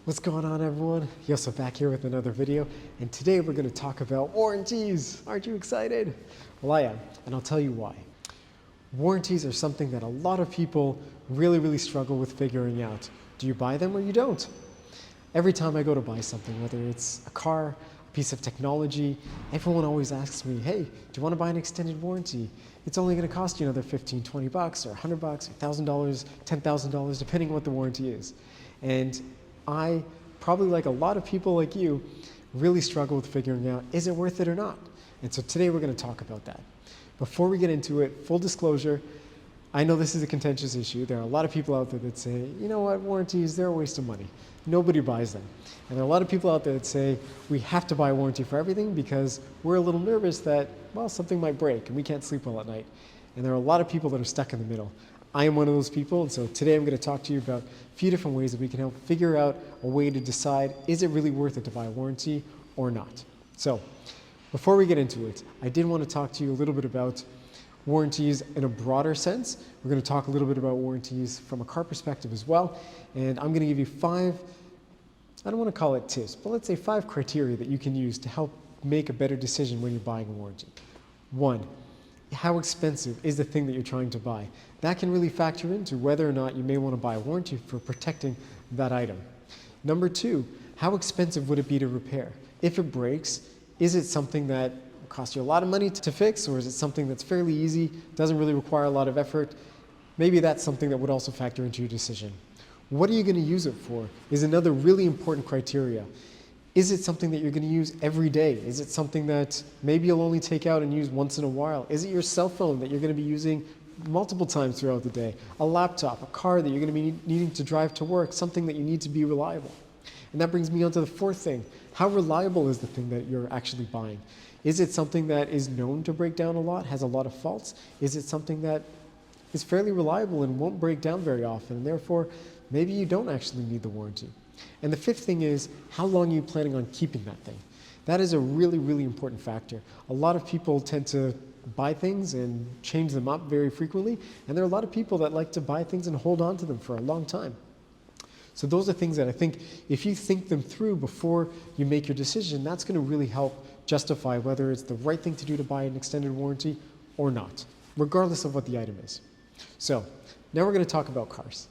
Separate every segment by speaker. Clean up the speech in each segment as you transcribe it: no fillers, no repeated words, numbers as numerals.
Speaker 1: What's going on, everyone? Yoso back here with another video, and today we're going to talk about warranties. Aren't you excited? Well, I am, and I'll tell you why. Warranties are something that a lot of people really struggle with figuring out. Do you buy them or you don't? Every time I go to buy something, whether it's a car, a piece of technology, everyone always asks me, hey, do you want to buy an extended warranty? It's only going to cost you another 15, 20 bucks, or $100 bucks, or $1,000, $10,000, depending on what the warranty is. And I, probably like a lot of people like you, really struggle with figuring out, is it worth it or not? And so today we're going to talk about that. Before we get into it, full disclosure, I know this is a contentious issue. There are a lot of people out there that say, you know what, warranties, they're a waste of money. Nobody buys them. And there are a lot of people out there that say, we have to buy a warranty for everything because we're a little nervous that, well, something might break and we can't sleep well at night. And there are a lot of people that are stuck in the middle. I am one of those people, and so today I'm going to talk to you about a few different ways that we can help figure out a way to decide, is it really worth it to buy a warranty or not? So, before we get into it, I did want to talk to you a little bit about warranties in a broader sense. We're going to talk a little bit about warranties from a car perspective as well, and I'm going to give you 5, I don't want to call it tips, but let's say 5 criteria that you can use to help make a better decision when you're buying a warranty. 1, how expensive is the thing that you're trying to buy? That can really factor into whether or not you may want to buy a warranty for protecting that item. Number 2, how expensive would it be to repair? If it breaks, is it something that will cost you a lot of money to fix, or is it something that's fairly easy, doesn't really require a lot of effort? Maybe that's something that would also factor into your decision. What are you going to use it for is another really important criteria. Is it something that you're going to use every day? Is it something that maybe you'll only take out and use once in a while? Is it your cell phone that you're going to be using multiple times throughout the day? A laptop, a car that you're going to be needing to drive to work, something that you need to be reliable? And that brings me on to the 4th thing. How reliable is the thing that you're actually buying? Is it something that is known to break down a lot, has a lot of faults? Is it something that is fairly reliable and won't break down very often, and therefore maybe you don't actually need the warranty? And the 5th thing is, how long are you planning on keeping that thing? That is a really important factor. A lot of people tend to buy things and change them up very frequently, and there are a lot of people that like to buy things and hold on to them for a long time. So those are things that I think if you think them through before you make your decision, that's going to really help justify whether it's the right thing to do to buy an extended warranty or not, regardless of what the item is. So now we're going to talk about cars.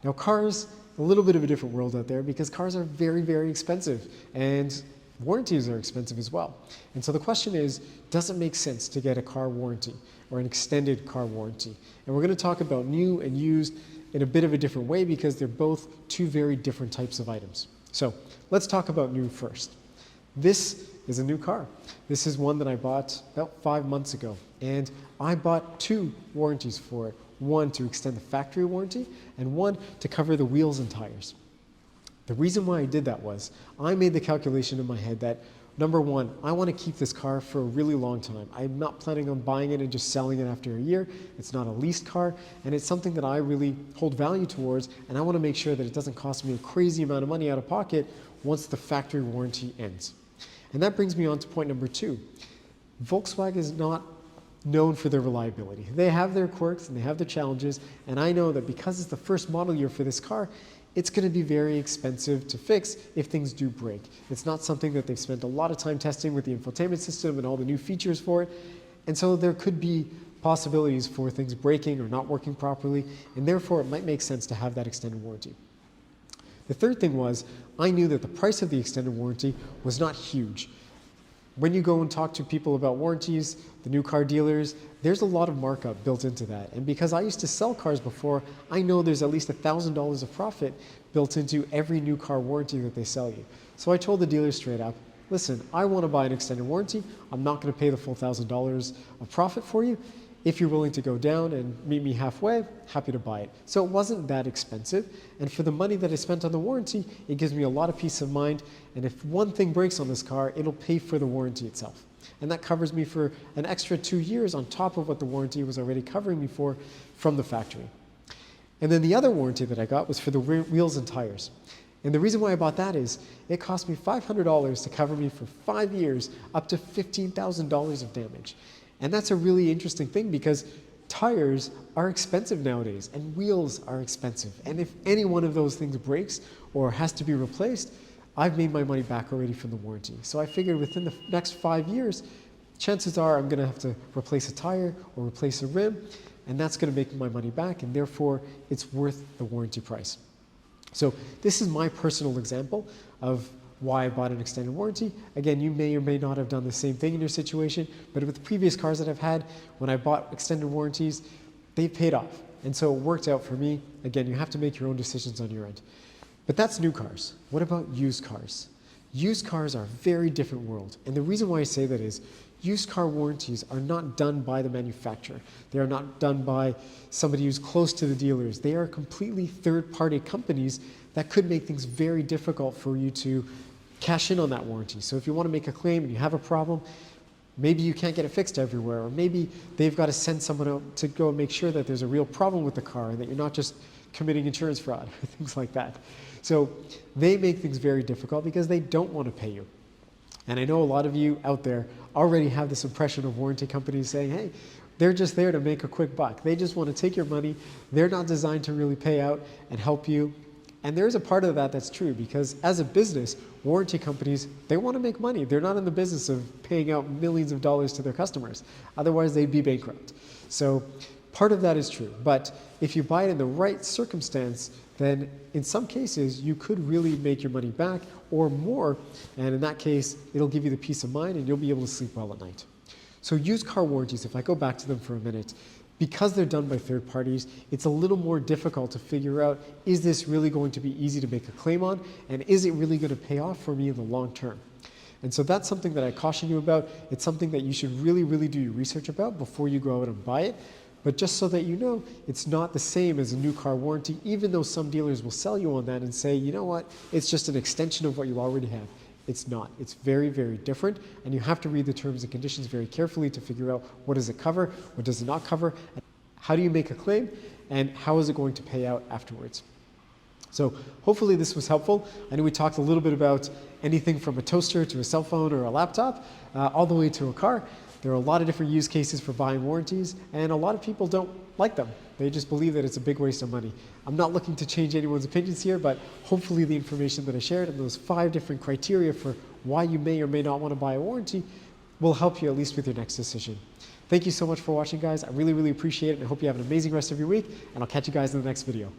Speaker 1: Now cars, a little bit of a different world out there because cars are very expensive and warranties are expensive as well. And so the question is, does it make sense to get a car warranty or an extended car warranty? And we're going to talk about new and used in a bit of a different way because they're both 2 very different types of items. So let's talk about new first. This is a new car. This is one that I bought about 5 months ago, and I bought 2 warranties for it. 1 to extend the factory warranty, and 1 to cover the wheels and tires. The reason why I did that was, I made the calculation in my head that, number 1, I want to keep this car for a really long time. I'm not planning on buying it and just selling it after a year. It's not a leased car, and it's something that I really hold value towards, and I want to make sure that it doesn't cost me a crazy amount of money out of pocket once the factory warranty ends. And that brings me on to point number 2. Volkswagen is not known for their reliability. They have their quirks and they have their challenges, and I know that because it's the first model year for this car, it's going to be very expensive to fix if things do break. It's not something that they've spent a lot of time testing with the infotainment system and all the new features for it, and so there could be possibilities for things breaking or not working properly, and therefore it might make sense to have that extended warranty. The 3rd thing was, I knew that the price of the extended warranty was not huge. When you go and talk to people about warranties, the new car dealers, there's a lot of markup built into that. And because I used to sell cars before, I know there's at least $1,000 of profit built into every new car warranty that they sell you. So I told the dealer straight up, listen, I want to buy an extended warranty. I'm not going to pay the full $1,000 of profit for you. If you're willing to go down and meet me halfway, happy to buy it. So it wasn't that expensive, and for the money that I spent on the warranty, it gives me a lot of peace of mind, and if one thing breaks on this car, it'll pay for the warranty itself. And that covers me for an extra 2 years on top of what the warranty was already covering me for from the factory. And then the other warranty that I got was for the wheels and tires. And the reason why I bought that is it cost me $500 to cover me for 5 years, up to $15,000 of damage. And that's a really interesting thing because tires are expensive nowadays and wheels are expensive. And if any one of those things breaks or has to be replaced, I've made my money back already from the warranty. So I figured within the next 5 years, chances are I'm gonna have to replace a tire or replace a rim, and that's gonna make my money back, and therefore it's worth the warranty price. So this is my personal example of why I bought an extended warranty. Again, you may or may not have done the same thing in your situation, but with the previous cars that I've had, when I bought extended warranties, they paid off. And so it worked out for me. Again, you have to make your own decisions on your end. But that's new cars. What about used cars? Used cars are a very different world. And the reason why I say that is used car warranties are not done by the manufacturer. They are not done by somebody who's close to the dealers. They are completely third-party companies that could make things very difficult for you to cash in on that warranty. So if you want to make a claim and you have a problem, maybe you can't get it fixed everywhere, or maybe they've got to send someone out to go and make sure that there's a real problem with the car and that you're not just committing insurance fraud or things like that. So they make things very difficult because they don't want to pay you. And I know a lot of you out there already have this impression of warranty companies saying, hey, they're just there to make a quick buck. They just want to take your money. They're not designed to really pay out and help you. And there's a part of that that's true, because as a business, warranty companies, they want to make money. They're not in the business of paying out millions of dollars to their customers. Otherwise, they'd be bankrupt. So part of that is true. But if you buy it in the right circumstance, then in some cases, you could really make your money back or more. And in that case, it'll give you the peace of mind and you'll be able to sleep well at night. So used car warranties, if I go back to them for a minute, because they're done by third parties, it's a little more difficult to figure out, is this really going to be easy to make a claim on? And is it really going to pay off for me in the long term? And so that's something that I caution you about. It's something that you should really, really do your research about before you go out and buy it. But just so that you know, it's not the same as a new car warranty, even though some dealers will sell you on that and say, you know what, it's just an extension of what you already have. It's not. It's very, very different, and you have to read the terms and conditions very carefully to figure out what does it cover, what does it not cover, how do you make a claim, and how is it going to pay out afterwards. So hopefully this was helpful. I know we talked a little bit about anything from a toaster to a cell phone or a laptop, all the way to a car. There are a lot of different use cases for buying warranties, and a lot of people don't like them. They just believe that it's a big waste of money. I'm not looking to change anyone's opinions here, but hopefully the information that I shared and those 5 different criteria for why you may or may not want to buy a warranty will help you at least with your next decision. Thank you so much for watching, guys. I really, really appreciate it, and I hope you have an amazing rest of your week, and I'll catch you guys in the next video.